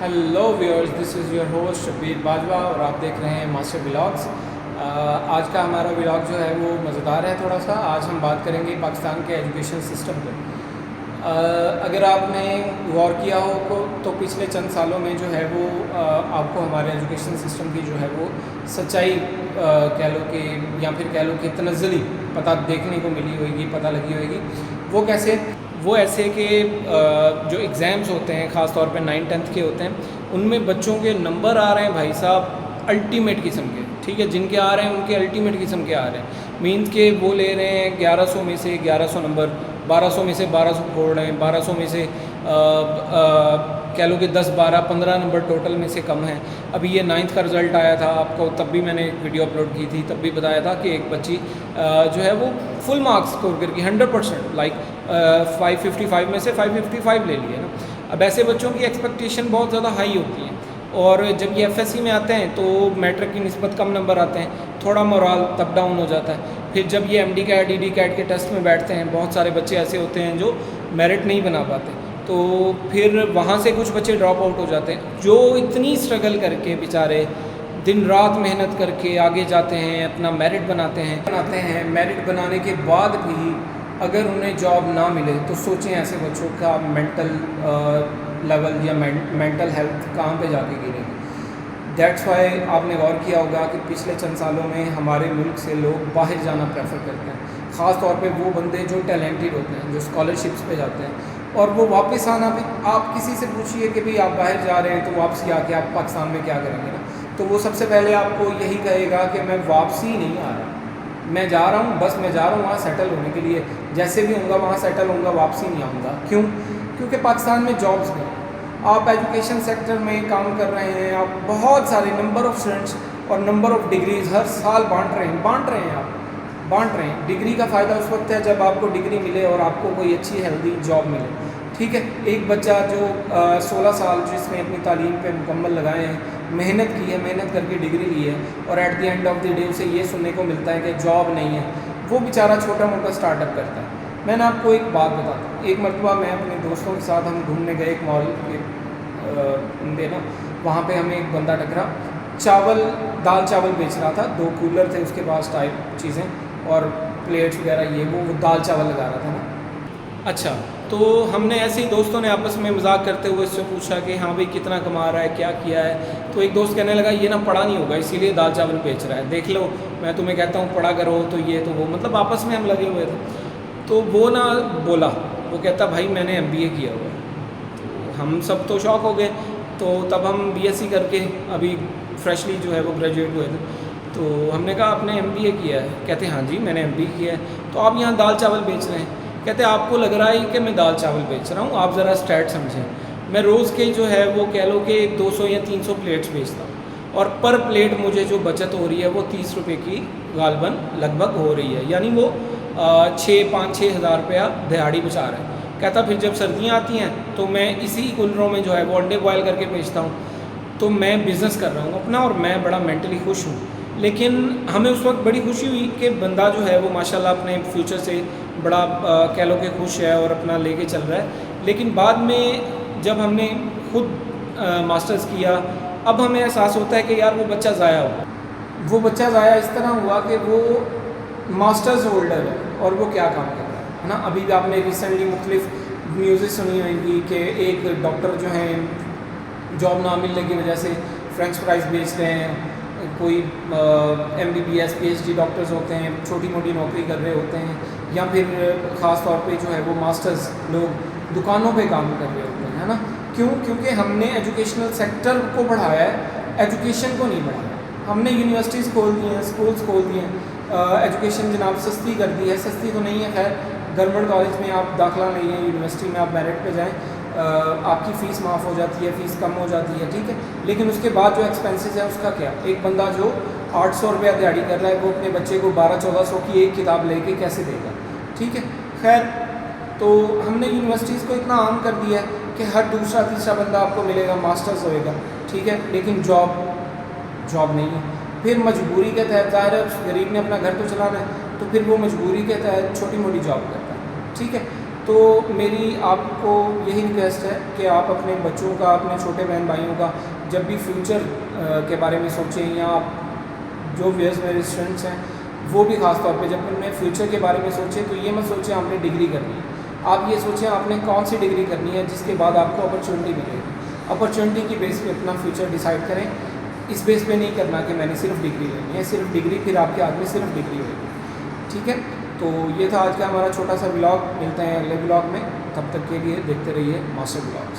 Hello viewers, this is your host Shabbir Bajwa और आप देख रहे हैं मास्टर व्लॉग्स। आज का हमारा व्लॉग जो है वो मज़ेदार है थोड़ा सा। आज हम बात करेंगे पाकिस्तान के एजुकेशन सिस्टम पर। अगर आपने गौर किया हो तो पिछले चंद सालों में जो है वो आपको हमारे एजुकेशन सिस्टम की जो है वो सच्चाई कह लो कि या फिर कह लो कि तनज़्ज़ुली पता देखने को मिली होगी, पता लगी होगी। वो कैसे? वो ऐसे कि जो एग्ज़ाम्स होते हैं ख़ास तौर पे 9th-10th के होते हैं, उनमें बच्चों के नंबर आ रहे हैं भाई साहब अल्टीमेट किस्म के, ठीक है। जिनके आ रहे हैं उनके अल्टीमेट किस्म के आ रहे हैं। मीन्स के वो ले रहे हैं 1100 में से 1100 नंबर, 1200 में से 1200 छोड़ रहे हैं, 1200 में से कह लो कि 10, 12, 15 नंबर टोटल में से कम है। अभी ये 9th का रिज़ल्ट आया था आपको, तब भी मैंने एक वीडियो अपलोड की थी, तब भी बताया था कि एक बच्ची जो है वो फुल मार्क्स स्कोर करके 100% लाइक 555 में से 555 ले लिए ना। अब ऐसे बच्चों की एक्सपेक्टेशन बहुत ज़्यादा हाई होती है, और जब ये एफएससी में आते हैं तो मैट्रिक की निस्बत कम नंबर आते हैं, थोड़ा मोराल तब डाउन हो जाता है। फिर जब ये एमडी कैट ईडी कैट के टेस्ट में बैठते हैं, बहुत सारे बच्चे ऐसे होते हैं जो मेरिट नहीं बना पाते, तो फिर वहाँ से कुछ बच्चे ड्रॉप आउट हो जाते हैं। जो इतनी स्ट्रगल करके बेचारे दिन रात मेहनत करके आगे जाते हैं, अपना मेरिट बनाते हैं। मेरिट बनाने के बाद भी अगर उन्हें जॉब ना मिले तो सोचें ऐसे बच्चों का मेंटल लेवल या मेंटल हेल्थ कहाँ पे जाके गिरेगी। दैट्स वाई आपने गौर किया होगा कि पिछले चंद सालों में हमारे मुल्क से लोग बाहर जाना प्रेफर करते हैं, ख़ास तौर पे वो बंदे जो टैलेंटेड होते हैं, जो स्कॉलरशिप्स पे जाते हैं। और वो वापस आना भी, आप किसी से पूछिए कि भाई आप बाहर जा रहे हैं तो वापसी आके आप पाकिस्तान में क्या करेंगे ना, तो वो सबसे पहले आपको यही कहेगा कि मैं वापसी नहीं आ रहा, मैं जा रहा हूँ, बस मैं जा रहा हूँ वहाँ सेटल होने के लिए, जैसे भी होऊंगा वहाँ सेटल होऊंगा, वापसी नहीं आऊँगा। क्यों? क्योंकि पाकिस्तान में जॉब्स नहीं। आप एजुकेशन सेक्टर में काम कर रहे हैं, आप बहुत सारे नंबर ऑफ़ स्टूडेंट्स और नंबर ऑफ़ डिग्रीज़ हर साल बांट रहे हैं। डिग्री का फ़ायदा उस वक्त है जब आपको डिग्री मिले और आपको कोई अच्छी हेल्दी जॉब मिले, ठीक है। एक बच्चा जो 16 साल जिसने अपनी तालीम पे मुकम्मल लगाए हैं, मेहनत की है, मेहनत करके डिग्री ली है, और at the end of the day उसे ये सुनने को मिलता है कि जॉब नहीं है, वो बेचारा छोटा मोटा स्टार्टअप करता है। मैंने आपको एक बात बताता हूँ। एक मरतबा मैं अपने दोस्तों के साथ हम घूमने गए एक मॉल के ना, वहाँ पे हमें एक बंदा टकरा, दाल चावल बेच रहा था। 2 कूलर थे उसके पास, टाइप चीज़ें और प्लेट्स वगैरह, ये वो दाल चावल लगा रहा था ना। अच्छा, तो हमने ऐसे ही दोस्तों ने आपस में मजाक करते हुए इससे पूछा कि हाँ भाई कितना कमा रहा है, क्या किया है। तो एक दोस्त कहने लगा ये ना पढ़ा नहीं होगा इसीलिए दाल चावल बेच रहा है, देख लो मैं तुम्हें कहता हूँ पढ़ा करो, तो ये तो वो, मतलब आपस में हम लगे हुए थे। तो वो ना बोला, वो कहता भाई मैंने एमबीए किया हुआ है। तो हम सब तो शौक हो गए। तो तब हम बीएससी करके अभी फ्रेशली जो है वो ग्रेजुएट हुए थे। तो हमने कहा आपने एमबीए किया है? कहते हाँ जी मैंने एमबीए किया है। तो आप यहाँ दाल चावल बेच रहे हैं? कहते आपको लग रहा है कि मैं दाल चावल बेच रहा हूँ, आप ज़रा स्टैट समझें। मैं रोज़ के जो है वो कह लो कि 200 या 300 प्लेट्स बेचता हूँ, और पर प्लेट मुझे जो बचत हो रही है वो 30 रुपये की गालबन लगभग हो रही है, यानी वो 5-6 हज़ार रुपया दिहाड़ी बचा रहे हैं। कहता फिर जब सर्दियाँ आती हैं तो मैं इसी कूलरों में जो है वो अंडे बॉयल करके बेचता हूँ, तो मैं बिज़नेस कर रहा हूँ अपना, और मैं बड़ा मेंटली खुश हूँ। लेकिन हमें उस वक्त बड़ी खुशी हुई कि बंदा जो है वो माशाल्लाह अपने फ्यूचर से बड़ा कह लो कि खुश है और अपना लेके चल रहा है। लेकिन बाद में जब हमने खुद मास्टर्स किया, अब हमें एहसास होता है कि यार वो बच्चा ज़ाया हुआ। वो बच्चा ज़ाया इस तरह हुआ कि वो मास्टर्स होल्डर है और वो क्या काम कर रहा है ना। अभी भी आपने रिसेंटली मुख्तलिफ न्यूज़ेस सुनी होंगी कि एक डॉक्टर जो हैं जॉब ना मिलने की वजह से फ्रेंच फ्राइज़ बेच रहे हैं, कोई MBBS PhD डॉक्टर्स होते हैं, छोटी मोटी नौकरी कर रहे होते हैं, या फिर ख़ास तौर पे जो है वो मास्टर्स लोग दुकानों पे काम कर रहे होते हैं, है ना। क्यों? क्योंकि हमने एजुकेशनल सेक्टर को बढ़ाया है, एजुकेशन को नहीं बढ़ाया। हमने यूनिवर्सिटीज़ खोल दी हैं, स्कूल्स खोल दिए हैं, एजुकेशन जनाब सस्ती कर दी है। सस्ती तो नहीं है खैर, गवर्नमेंट कॉलेज में आप दाखिला नहीं है, यूनिवर्सिटी में आप मेरिट पे जाएँ, आपकी फ़ीस माफ़ हो जाती है, फ़ीस कम हो जाती है, ठीक है। लेकिन उसके बाद जो एक्सपेंसेस है उसका क्या? एक बंदा जो 800 रुपया दिहाड़ी कर रहा है, वो अपने बच्चे को 1200-1400 की एक किताब लेके कैसे देगा, ठीक है। खैर, तो हमने यूनिवर्सिटीज़ को इतना आम कर दिया है कि हर दूसरा तीसरा बंदा आपको मिलेगा, मास्टर्स होएगा, ठीक है, लेकिन जॉब नहीं है। फिर मजबूरी के तहत, ज़ाहिर है उस गरीब ने अपना घर तो चलाना है, तो फिर वो मजबूरी के तहत छोटी मोटी जॉब करता है, ठीक है। تو میری آپ کو یہی ریکویسٹ ہے کہ آپ اپنے بچوں کا، اپنے چھوٹے بہن بھائیوں کا جب بھی فیوچر کے بارے میں سوچیں، یا جو ویئرس میرے اسٹوڈنٹس ہیں وہ بھی خاص طور پہ جب انہیں فیوچر کے بارے میں سوچیں تو یہ مت سوچیں آپ نے ڈگری کرنی ہے، آپ یہ سوچیں آپ نے کون سی ڈگری کرنی ہے جس کے بعد آپ کو اپرچونٹی ملے گی. اپرچونٹی کی بیس پہ اپنا فیوچر ڈیسائیڈ کریں. اس بیس پہ نہیں کرنا کہ میں نے صرف ڈگری لینی ہے، صرف ڈگری پھر آپ کے ہاتھ میں صرف ڈگری ہوگی. ٹھیک ہے، تو یہ تھا آج کا ہمارا چھوٹا سا ولاگ. ملتے ہیں اگلے ولاگ میں، تب تک کے لیے دیکھتے رہیے ماسٹر ولاگس.